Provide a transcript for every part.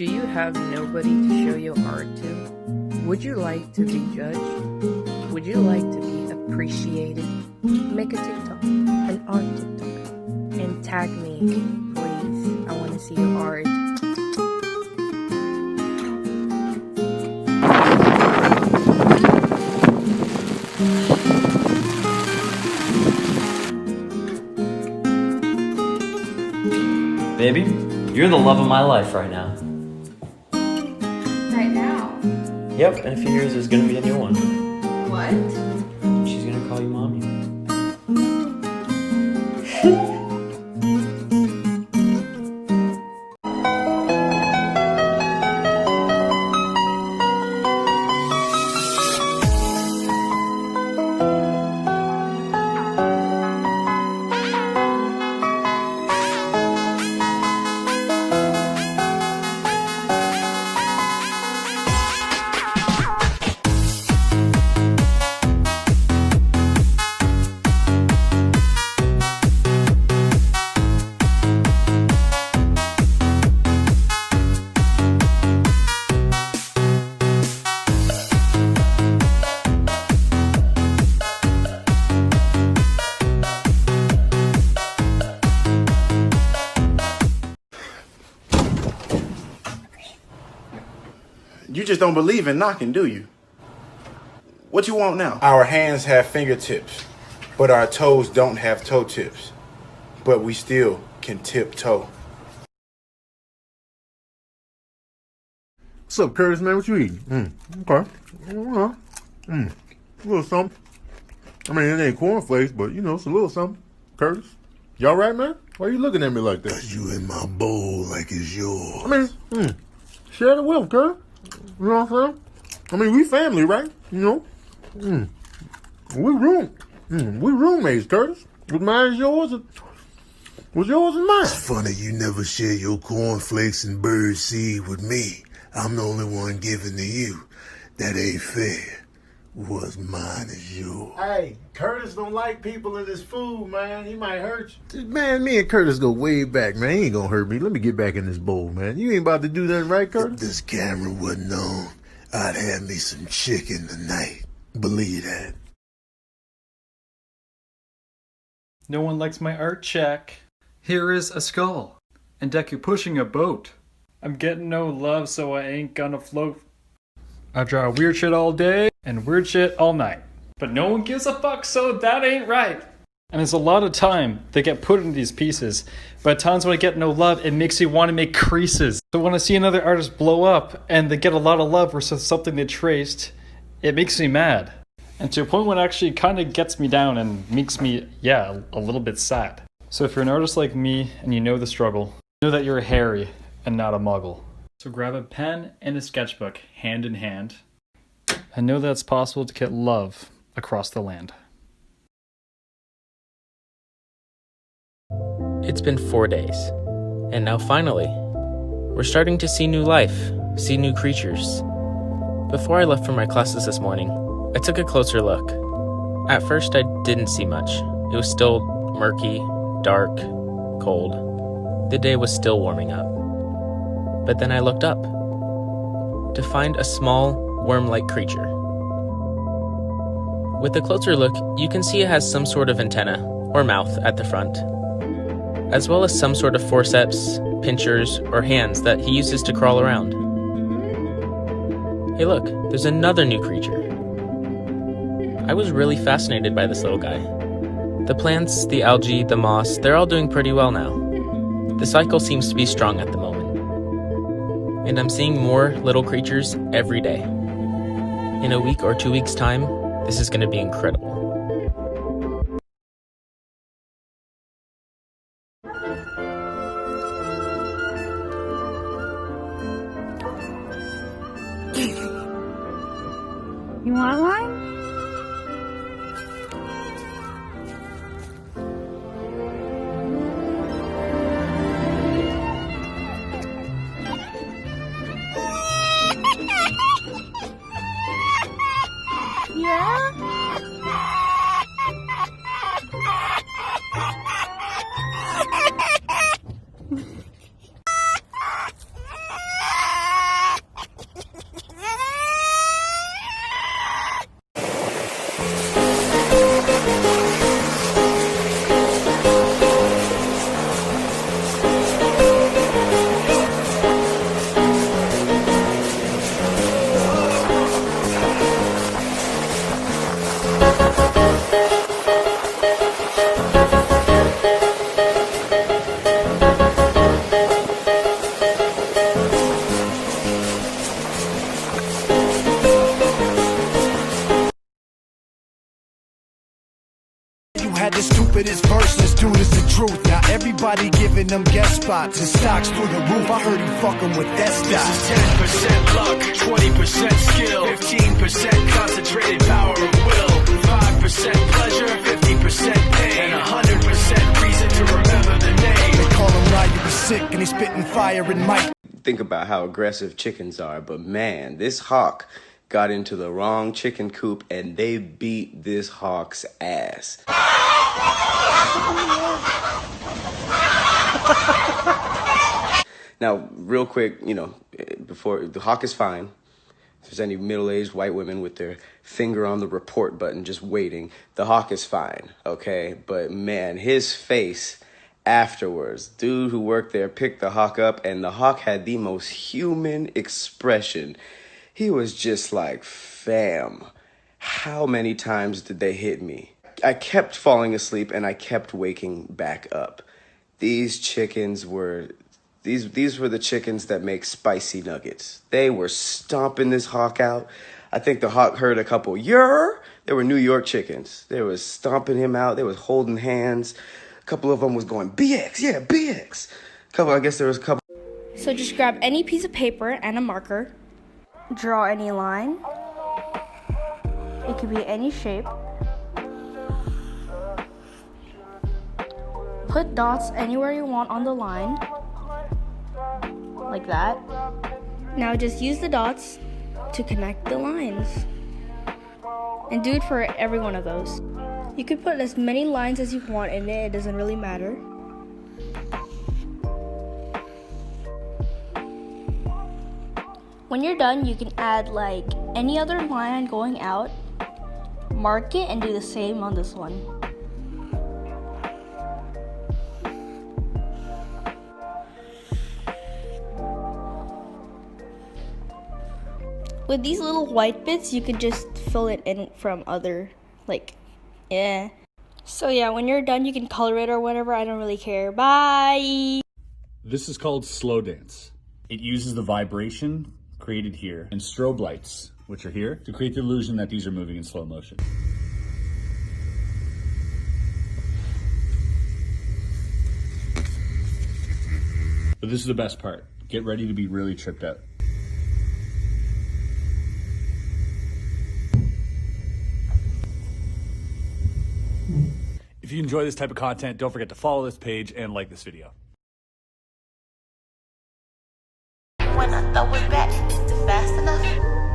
Do you have nobody to show your art to? Would you like to be judged? Would you like to be appreciated? Make a TikTok, an art TikTok, and tag me, please. I want to see your art. Baby, you're the love of my life right now. Right now? Yep, in a few years there's gonna be a new one. What? She's gonna call you mommy. You just don't believe in knocking, do you? What you want now? Our hands have fingertips, but our toes don't have toe tips. But we still can tiptoe. What's up, Curtis, man? What you eating? Okay. A little something. I mean, it ain't cornflakes, but, you know, it's a little something. Curtis, you all right, man? Why you looking at me like that? You in my bowl like it's yours. I mean, share the wealth, Curtis. You know what I'm saying? I mean, we family, right? You know? We roommates, Curtis. Was mine yours? Was yours and mine? It's funny you never share your cornflakes and bird seed with me. I'm the only one giving to you. That ain't fair. What's mine is yours. Hey, Curtis don't like people in his food, man. He might hurt you. Man, me and Curtis go way back, man. He ain't gonna hurt me. Let me get back in this bowl, man. You ain't about to do nothing, right, Curtis? If this camera wasn't on, I'd have me some chicken tonight. Believe that. No one likes my art check. Here is a skull. And Deku pushing a boat. I'm getting no love, so I ain't gonna float. I draw weird shit all day and weird shit all night. But no one gives a fuck, so that ain't right. And there's a lot of time that get put into these pieces. But at times when I get no love, it makes me want to make creases. So when I see another artist blow up and they get a lot of love versus something they traced, it makes me mad. And to a point when it actually kind of gets me down and makes me, a little bit sad. So if you're an artist like me and you know the struggle, know that you're a Harry and not a muggle. So grab a pen and a sketchbook, hand in hand, and know that it's possible to get love across the land. It's been 4 days, and now finally, we're starting to see new life, see new creatures. Before I left for my classes this morning, I took a closer look. At first, I didn't see much. It was still murky, dark, cold. The day was still warming up. But then I looked up to find a small, worm-like creature. With a closer look, you can see it has some sort of antenna or mouth at the front, as well as some sort of forceps, pinchers, or hands that he uses to crawl around. Hey look, there's another new creature. I was really fascinated by this little guy. The plants, the algae, the moss, they're all doing pretty well now. The cycle seems to be strong at the moment. And I'm seeing more little creatures every day. In a week or 2 weeks' time, this is going to be incredible. You want one? Yeah? everybody giving them guest spots and stocks through the roof. I heard he fucking with that This is 10% luck, 20% skill, 15% concentrated power of will, 5% pleasure, 50% pain, and 100% reason to remember the name. They call him Ryu the Sick and he's spitting fire and Mike. Think about how aggressive chickens are, but man, this hawk got into the wrong chicken coop and they beat this hawk's ass. Now, real quick, before the hawk is fine. If there's any middle-aged white women with their finger on the report button just waiting, the hawk is fine, okay? But man, his face afterwards, dude who worked there picked the hawk up and the hawk had the most human expression. He was just like, fam, how many times did they hit me? I kept falling asleep and I kept waking back up. These chickens were, these were the chickens that make spicy nuggets. They were stomping this hawk out. I think the hawk heard a couple, they were New York chickens. They was stomping him out. They was holding hands. A couple of them was going, BX, yeah, BX. I guess there was a couple. So just grab any piece of paper and a marker. Draw any line. It could be any shape. Put dots anywhere you want on the line. Like that. Now just use the dots to connect the lines. And do it for every one of those. You can put as many lines as you want in it doesn't really matter. When you're done, you can add like any other line going out, mark it, and do the same on this one. With these little white bits, you can just fill it in from other, So yeah, when you're done, you can color it or whatever. I don't really care. Bye! This is called slow dance. It uses the vibration created here and strobe lights, which are here, to create the illusion that these are moving in slow motion. But this is the best part. Get ready to be really tripped out. If you enjoy this type of content, don't forget to follow this page and like this video. When I throw it back, is it fast enough?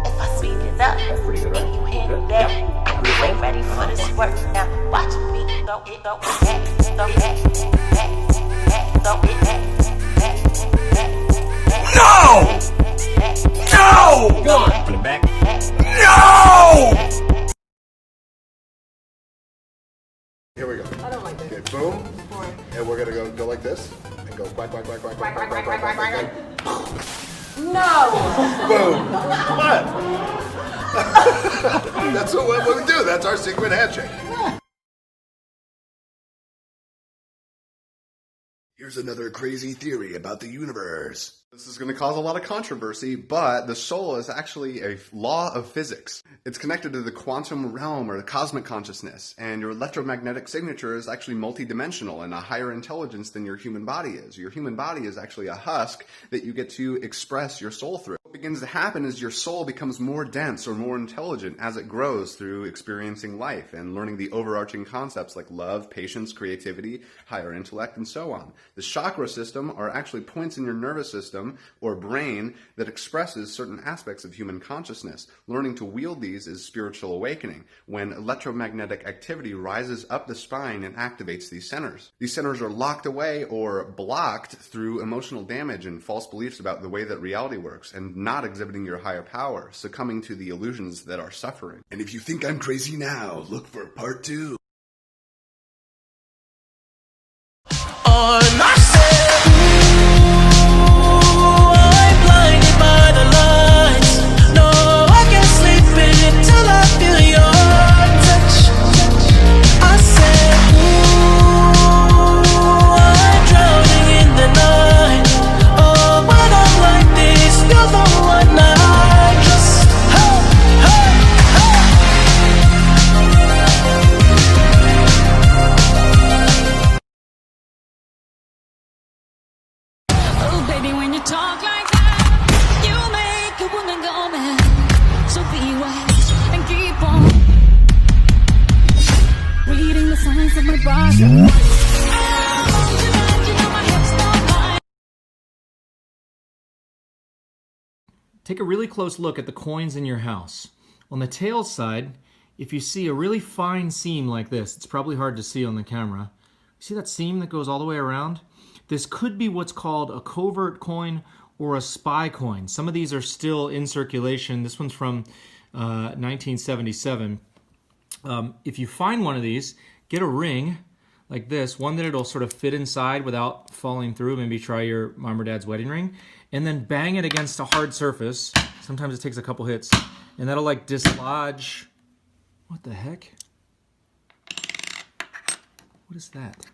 If I speed it up, and you hit it back, you ain't ready for this work. Now watch me throw it back, throw it back, throw it back. No! No! Go on, put it back. No! Here we go. I don't like this. Okay, boom. And we're gonna go like this and go quack, quack, quack, quack, quack, quack, quack, quack, quack, quack. No! Boom. What? That's what we do. That's our secret handshake. Here's another crazy theory about the universe. This is going to cause a lot of controversy, but the soul is actually a law of physics. It's connected to the quantum realm or the cosmic consciousness, and your electromagnetic signature is actually multidimensional and a higher intelligence than your human body is. Your human body is actually a husk that you get to express your soul through. What begins to happen is your soul becomes more dense or more intelligent as it grows through experiencing life and learning the overarching concepts like love, patience, creativity, higher intellect, and so on. The chakra system are actually points in your nervous system or brain that expresses certain aspects of human consciousness. Learning to wield these is spiritual awakening, when electromagnetic activity rises up the spine and activates these centers. These centers are locked away or blocked through emotional damage and false beliefs about the way that reality works, and not exhibiting your higher power, succumbing to the illusions that are suffering. And if you think I'm crazy now, look for part 2. On my Take a really close look at the coins in your house. On the tail side, if you see a really fine seam like this, it's probably hard to see on the camera. See that seam that goes all the way around? This could be what's called a covert coin or a spy coin. Some of these are still in circulation. This one's from 1977. If you find one of these, get a ring like this, one that it'll sort of fit inside without falling through. Maybe try your mom or dad's wedding ring, and then bang it against a hard surface. Sometimes it takes a couple hits, and that'll like dislodge. What the heck? What is that?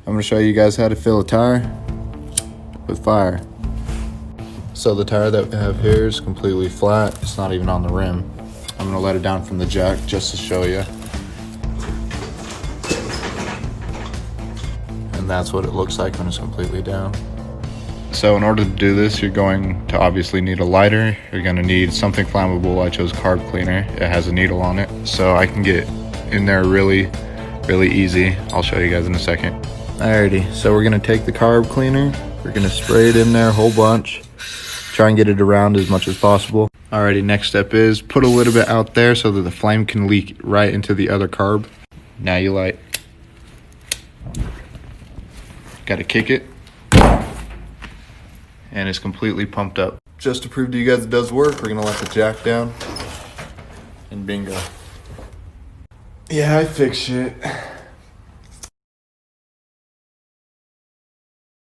I'm going to show you guys how to fill a tire with fire. So the tire that we have here is completely flat. It's not even on the rim. I'm going to let it down from the jack just to show you. And that's what it looks like when it's completely down. So in order to do this, you're going to obviously need a lighter. You're going to need something flammable. I chose carb cleaner. It has a needle on it. So I can get in there really easy. I'll show you guys in a second. Alrighty, so we're going to take the carb cleaner. We're going to spray it in there a whole bunch. Try and get it around as much as possible. Alrighty, next step is put a little bit out there so that the flame can leak right into the other carb. Now you light. Got to kick it. And it's completely pumped up. Just to prove to you guys it does work, we're going to let the jack down. And bingo. Yeah, I fixed shit.